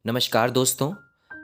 नमस्कार दोस्तों,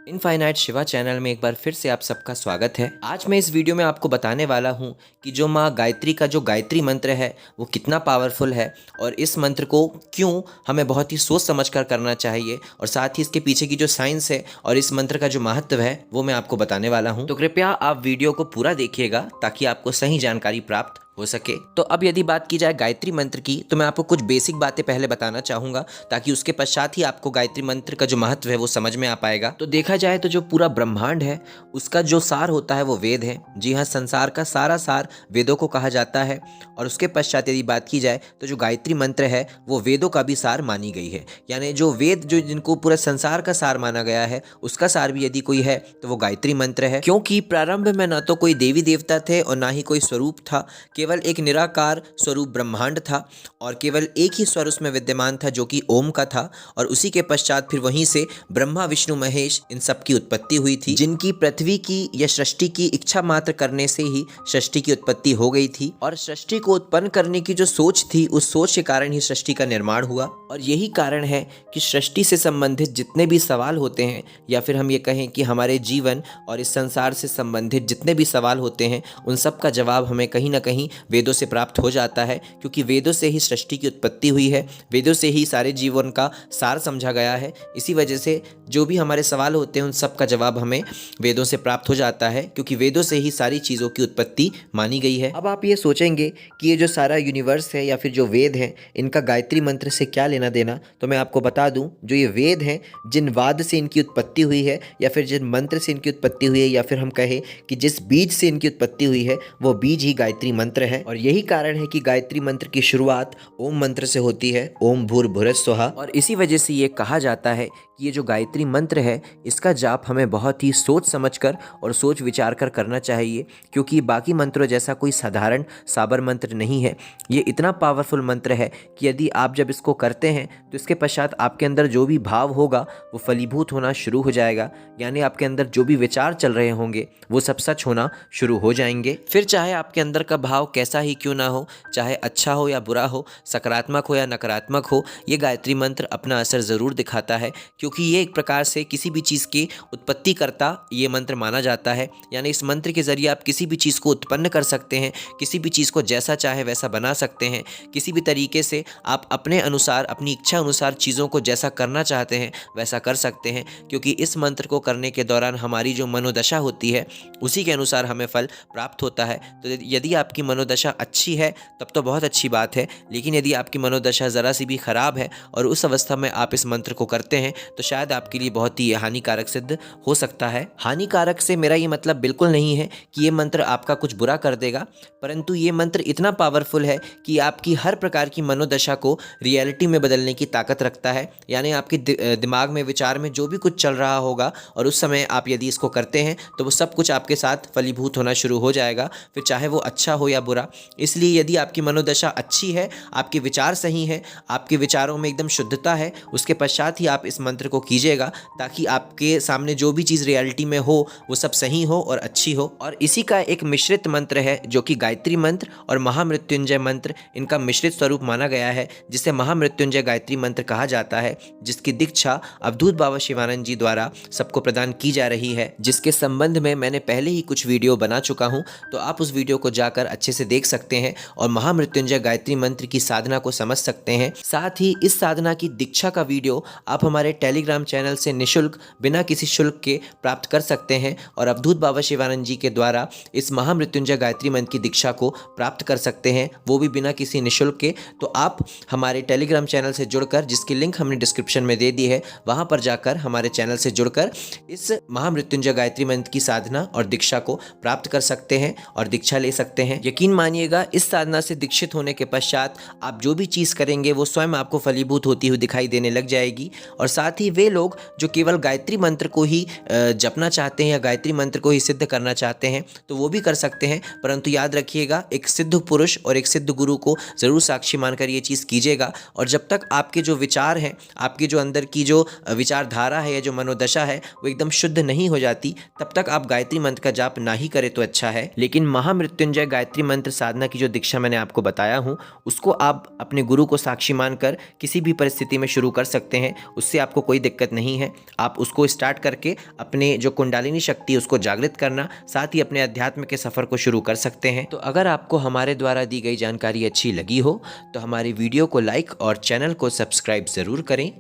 infinite Shiva channel में एक बार फिर से आप सबका स्वागत है। आज मैं इस वीडियो में आपको बताने वाला हूं कि जो माँ गायत्री का जो गायत्री मंत्र है वो कितना पावरफुल है और इस मंत्र को क्यों हमें बहुत ही सोच समझ कर करना चाहिए और साथ ही इसके पीछे की जो साइंस है और इस मंत्र का जो महत्व है वो मैं आपको बताने वाला हूँ। तो कृपया आप वीडियो को पूरा देखिएगा ताकि आपको सही जानकारी प्राप्त हो सके। तो अब यदि बात की जाए गायत्री मंत्र की, तो मैं आपको कुछ बेसिक बातें पहले बताना चाहूंगा ताकि उसके पश्चात ही आपको गायत्री मंत्र का जो महत्व है वो समझ में आ पाएगा। तो देखा जाए तो जो पूरा ब्रह्मांड है उसका जो सार होता है वो वेद है। जी हाँ, संसार का सारा सार वेदों को कहा जाता है। और उसके पश्चात यदि बात की जाए तो जो गायत्री मंत्र है वो वेदों का भी सार मानी गई है। यानी जो वेद जो जिनको पूरा संसार का सार माना गया है उसका सार भी यदि कोई है तो वो गायत्री मंत्र है। क्योंकि प्रारंभ में ना तो कोई देवी देवता थे और ना ही कोई स्वरूप था, केवल एक निराकार स्वरूप ब्रह्मांड था और केवल एक ही स्वर उसमें विद्यमान था जो कि ओम का था। और उसी के पश्चात फिर वहीं से ब्रह्मा विष्णु महेश इन सब की उत्पत्ति हुई थी, जिनकी पृथ्वी की या सृष्टि की इच्छा मात्र करने से ही सृष्टि की उत्पत्ति हो गई थी। और सृष्टि को उत्पन्न करने की जो सोच थी उस सोच के कारण ही सृष्टि का निर्माण हुआ। और यही कारण है कि सृष्टि से संबंधित जितने भी सवाल होते हैं या फिर हम ये कहें कि हमारे जीवन और इस संसार से संबंधित जितने भी सवाल होते हैं उन सब का जवाब हमें कहीं ना कहीं वेदों से प्राप्त हो जाता है। क्योंकि वेदों से ही सृष्टि की उत्पत्ति हुई है, वेदों से ही सारे जीवन का सार समझा गया है। इसी वजह से जो भी हमारे सवाल होते हैं उन सब का जवाब हमें वेदों से प्राप्त हो जाता है, क्योंकि वेदों से ही सारी चीज़ों की उत्पत्ति मानी गई है। अब आप ये सोचेंगे कि ये जो सारा यूनिवर्स है या फिर जो वेद हैं इनका गायत्री मंत्र से क्या लेना देना, तो मैं आपको बता दूं, जो ये वेद हैं जिन वाद से इनकी उत्पत्ति हुई है या फिर जिन मंत्र से इनकी उत्पत्ति हुई है या फिर हम कहें कि जिस बीज से इनकी उत्पत्ति हुई है वो बीज ही गायत्री मंत्र है। और यही कारण है कि गायत्री मंत्र की शुरुआत ओम मंत्र से होती है, ओम भूर्भुवः स्वः। और इसी वजह से ये कहा जाता है कि ये जो गायत्री मंत्र है इसका जाप हमें बहुत ही सोच समझकर और सोच विचार कर करना चाहिए, क्योंकि बाकी मंत्रों जैसा कोई साधारण साबर मंत्र नहीं है। ये इतना पावरफुल मंत्र है कि यदि आप जब इसको करते हैं तो इसके पश्चात आपके अंदर जो भी भाव होगा वो फलीभूत होना शुरू हो जाएगा। यानी आपके अंदर जो भी विचार चल रहे होंगे वो सब सच होना शुरू हो जाएंगे। फिर चाहे आपके अंदर का भाव कैसा ही क्यों ना हो, चाहे अच्छा हो या बुरा हो, सकारात्मक हो या नकारात्मक हो, ये गायत्री मंत्र अपना असर ज़रूर दिखाता है। क्योंकि ये एक प्रकार से किसी भी चीज़ की उत्पत्ति करता ये मंत्र माना जाता है। यानी इस मंत्र के ज़रिए आप किसी भी चीज़ को उत्पन्न कर सकते हैं, किसी भी चीज़ को जैसा चाहे वैसा बना सकते हैं। किसी भी तरीके से आप अपने अनुसार, अपनी इच्छा अनुसार चीज़ों को जैसा करना चाहते हैं वैसा कर सकते हैं। क्योंकि इस मंत्र को करने के दौरान हमारी जो मनोदशा होती है उसी के अनुसार हमें फल प्राप्त होता है। तो यदि आपकी मनोदशा अच्छी है तब तो बहुत अच्छी बात है, लेकिन यदि आपकी मनोदशा ज़रा सी भी ख़राब है और उस अवस्था में आप इस मंत्र को करते हैं तो शायद आपके लिए बहुत ही हानिकारक सिद्ध हो सकता है। हानिकारक से मेरा ये मतलब बिल्कुल नहीं है कि ये मंत्र आपका कुछ बुरा कर देगा, परंतु ये मंत्र इतना पावरफुल है कि आपकी हर प्रकार की मनोदशा को रियलिटी में बदलने की ताकत रखता है। यानी आपके दिमाग में, विचार में जो भी कुछ चल रहा होगा और उस समय आप यदि इसको करते हैं तो वो सब कुछ आपके साथ फलीभूत होना शुरू हो जाएगा, फिर चाहे वो अच्छा हो या बुरा। इसलिए यदि आपकी मनोदशा अच्छी है, आपके विचार सही हैं, आपके विचारों में एकदम शुद्धता है, उसके पश्चात ही आप इस मंत्र को कीजिएगा ताकि आपके सामने जो भी चीज़ रियलिटी में हो वो सब सही हो और अच्छी हो। और इसी का एक मिश्रित मंत्र है जो कि गायत्री मंत्र और महामृत्युंजय मंत्र, इनका मिश्रित स्वरूप माना गया है, जिसे महामृत्युंजय गायत्री मंत्र कहा जाता है, जिसकी दीक्षा अवधूत बाबा शिवानंद जी द्वारा सबको प्रदान की जा रही है, जिसके संबंध में मैंने पहले ही कुछ वीडियो बना चुका हूं। तो आप उस वीडियो को जाकर अच्छे से देख सकते हैं और महामृत्युंजय गायत्री मंत्र की साधना को समझ सकते हैं। साथ ही इस साधना की दीक्षा का वीडियो आप हमारे टेलीग्राम चैनल से निःशुल्क, बिना किसी शुल्क के प्राप्त कर सकते हैं और अवधूत बाबा शिवानंद जी के द्वारा इस महामृत्युंजय गायत्री मंत्र की दीक्षा को प्राप्त कर सकते हैं, वो भी बिना किसी निःशुल्क के। तो आप हमारे टेलीग्राम चैनल से जुड़कर, जिसकी लिंक हमने डिस्क्रिप्शन में दे दी है, वहां पर जाकर हमारे चैनल से जुड़कर इस महामृत्युंजय गायत्री मंत्र की साधना और दीक्षा को प्राप्त कर सकते हैं और दीक्षा ले सकते हैं। यकीन मानिएगा, इस साधना से दीक्षित होने के पश्चात आप जो भी चीज़ करेंगे वो स्वयं आपको फलीभूत होती हुई दिखाई देने लग जाएगी। और साथ ही वे लोग जो केवल गायत्री मंत्र को ही जपना चाहते हैं या गायत्री मंत्र को ही सिद्ध करना चाहते हैं तो वो भी कर सकते हैं, परंतु याद रखिएगा, एक सिद्ध पुरुष और एक सिद्ध गुरु को ज़रूर साक्षी मानकर ये चीज़ कीजिएगा। और जब तक आपके जो विचार हैं, आपके जो अंदर की जो विचारधारा है या जो मनोदशा है वो एकदम शुद्ध नहीं हो जाती, तब तक आप गायत्री मंत्र का जाप ना ही करें तो अच्छा है। लेकिन महामृत्युंजय गायत्री मंत्र मंत्र साधना की जो दीक्षा मैंने आपको बताया हूँ उसको आप अपने गुरु को साक्षी मानकर किसी भी परिस्थिति में शुरू कर सकते हैं। उससे आपको कोई दिक्कत नहीं है। आप उसको स्टार्ट करके अपने जो कुंडलिनी शक्ति है उसको जागृत करना, साथ ही अपने अध्यात्म के सफ़र को शुरू कर सकते हैं। तो अगर आपको हमारे द्वारा दी गई जानकारी अच्छी लगी हो तो हमारी वीडियो को लाइक और चैनल को सब्सक्राइब ज़रूर करें।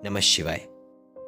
नमः शिवाय।